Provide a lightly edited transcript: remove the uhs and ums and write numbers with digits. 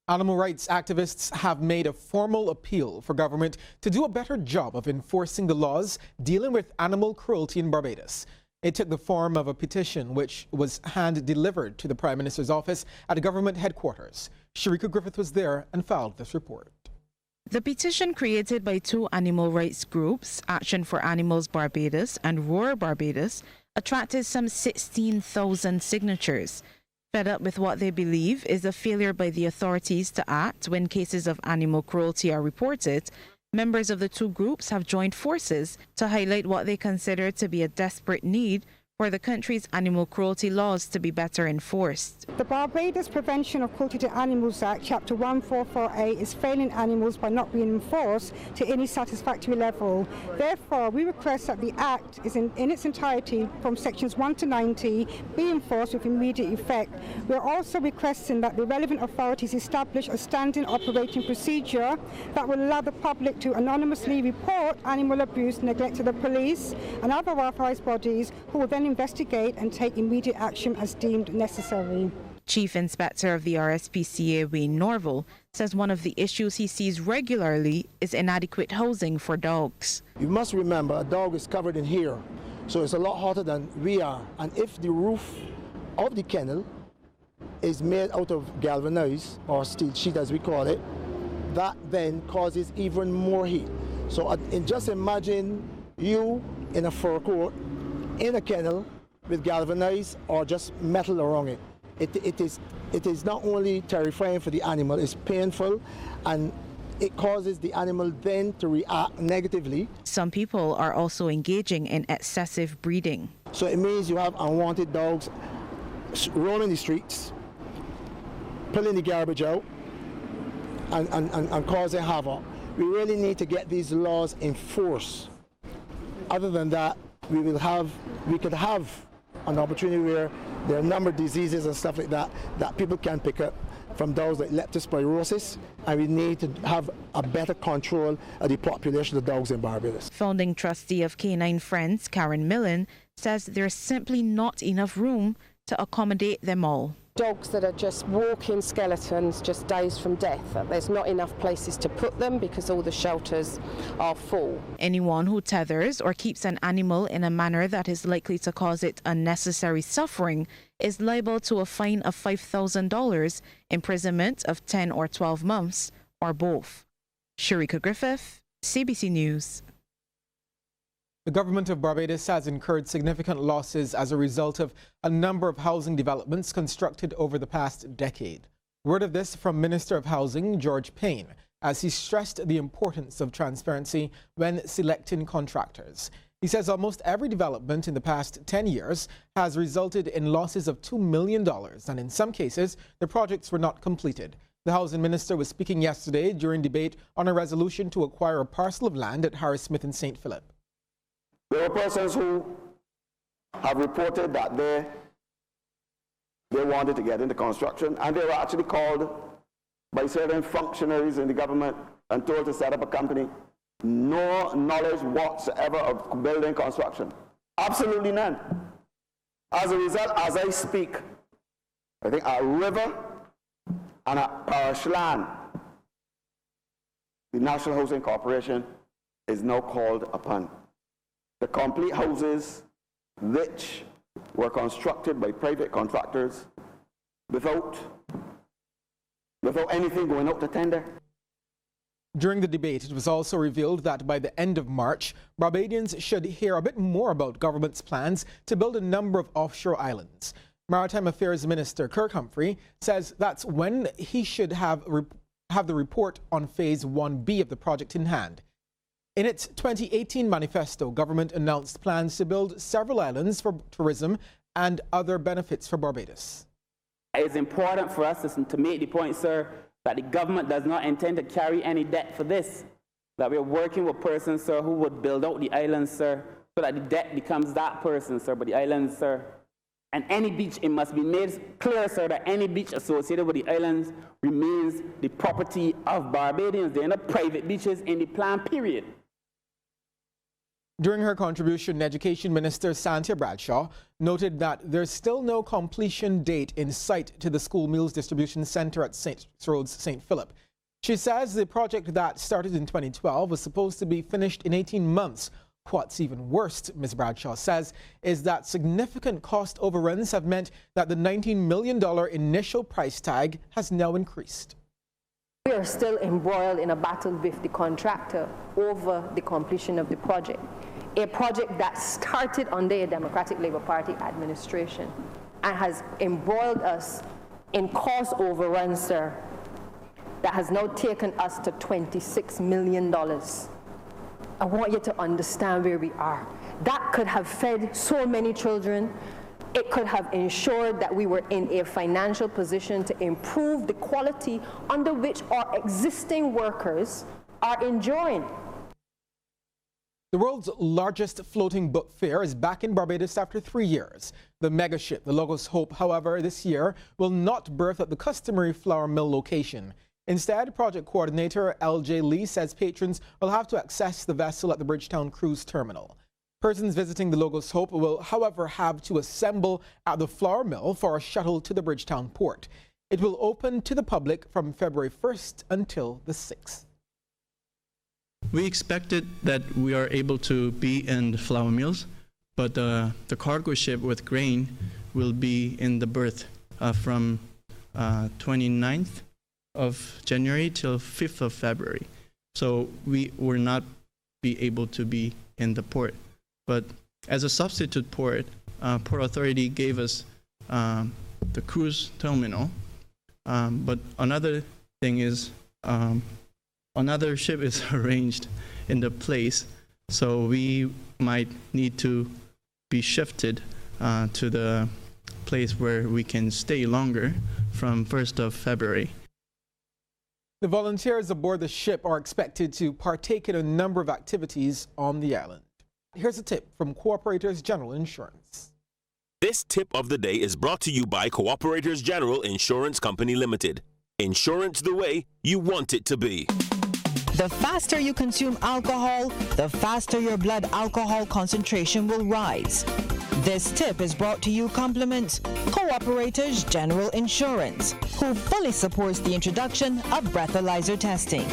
Animal rights activists have made a formal appeal for government to do a better job of enforcing the laws dealing with animal cruelty in Barbados. It took the form of a petition which was hand-delivered to the Prime Minister's office at government headquarters. Sharika Griffith was there and filed this report. The petition, created by two animal rights groups, Action for Animals Barbados and Roar Barbados, attracted some 16,000 signatures. Fed up with what they believe is a failure by the authorities to act when cases of animal cruelty are reported, members of the two groups have joined forces to highlight what they consider to be a desperate need for the country's animal cruelty laws to be better enforced. The Barbados Prevention of Cruelty to Animals Act, Chapter 144A, is failing animals by not being enforced to any satisfactory level. Therefore, we request that the Act is in its entirety, from Sections 1 to 90, be enforced with immediate effect. We are also requesting that the relevant authorities establish a standing operating procedure that will allow the public to anonymously report animal abuse and neglect to the police and other authorised bodies, who will then investigate and take immediate action as deemed necessary. Chief Inspector of the RSPCA, Wayne Norval, says one of the issues he sees regularly is inadequate housing for dogs. You must remember, a dog is covered in hair, so it's a lot hotter than we are. And if the roof of the kennel is made out of galvanized, or steel sheet as we call it, that then causes even more heat. So just imagine you in a fur coat, in a kennel with galvanized or just metal around it. It is not only terrifying for the animal, it's painful, and it causes the animal then to react negatively. Some people are also engaging in excessive breeding. So it means you have unwanted dogs roaming the streets, pulling the garbage out, and causing havoc. We really need to get these laws enforced. Other than that, we could have an opportunity where there are a number of diseases and stuff like that that people can pick up from dogs like leptospirosis, and we need to have a better control of the population of dogs in Barbados. Founding trustee of Canine Friends, Karen Millen, says there's simply not enough room to accommodate them all. Dogs that are just walking skeletons, just days from death. There's not enough places to put them because all the shelters are full. Anyone who tethers or keeps an animal in a manner that is likely to cause it unnecessary suffering is liable to a fine of $5,000, imprisonment of 10 or 12 months, or both. Sharika Griffith, CBC News. The government of Barbados has incurred significant losses as a result of a number of housing developments constructed over the past decade. Word of this from Minister of Housing, George Payne, as he stressed the importance of transparency when selecting contractors. He says almost every development in the past 10 years has resulted in losses of $2 million, and in some cases, the projects were not completed. The housing minister was speaking yesterday during debate on a resolution to acquire a parcel of land at Harris Smith in St. Philip. There are persons who have reported that they wanted to get into construction, and they were actually called by certain functionaries in the government and told to set up a company. No knowledge whatsoever of building construction. Absolutely none. As a result, as I speak, I think a river and a parish land, the National Housing Corporation is now called upon. The complete houses which were constructed by private contractors without anything going out to tender. During the debate, it was also revealed that by the end of March, Barbadians should hear a bit more about government's plans to build a number of offshore islands. Maritime Affairs Minister Kirk Humphrey says that's when he should have the report on Phase 1B of the project in hand. In its 2018 manifesto, government announced plans to build several islands for tourism and other benefits for Barbados. It's important for us to make the point, sir, that the government does not intend to carry any debt for this, that we're working with persons, sir, who would build out the islands, sir, so that the debt becomes that person, sir, but the islands, sir. And any beach, it must be made clear, sir, that any beach associated with the islands remains the property of Barbadians. They're not private beaches in the plan period. During her contribution, Education Minister Santia Bradshaw noted that there's still no completion date in sight to the school meals distribution center at St. Roads, St. Philip. She says the project that started in 2012 was supposed to be finished in 18 months. What's even worse, Ms. Bradshaw says, is that significant cost overruns have meant that the $19 million initial price tag has now increased. We are still embroiled in a battle with the contractor over the completion of the project. A project that started under a Democratic Labour Party administration and has embroiled us in cost overruns, sir, that has now taken us to $26 million. I want you to understand where we are. That could have fed so many children. It could have ensured that we were in a financial position to improve the quality under which our existing workers are enjoying. The world's largest floating book fair is back in Barbados after 3 years. The mega ship, the Logos Hope, however, this year will not berth at the customary flour mill location. Instead, project coordinator L.J. Lee says patrons will have to access the vessel at the Bridgetown Cruise Terminal. Persons visiting the Logos Hope will, however, have to assemble at the flour mill for a shuttle to the Bridgetown port. It will open to the public from February 1st until the 6th. We expected that we are able to be in the flour mills, but the cargo ship with grain will be in the berth from 29th of January till 5th of February. So we will not be able to be in the port. But as a substitute port, Port Authority gave us the cruise terminal. But another thing is another ship is arranged in the place, so we might need to be shifted to the place where we can stay longer from 1st of February. The volunteers aboard the ship are expected to partake in a number of activities on the island. Here's a tip from Cooperators General Insurance. This tip of the day is brought to you by Cooperators General Insurance Company Limited. Insurance the way you want it to be. The faster you consume alcohol, the faster your blood alcohol concentration will rise. This tip is brought to you compliments Cooperators General Insurance, who fully supports the introduction of breathalyzer testing.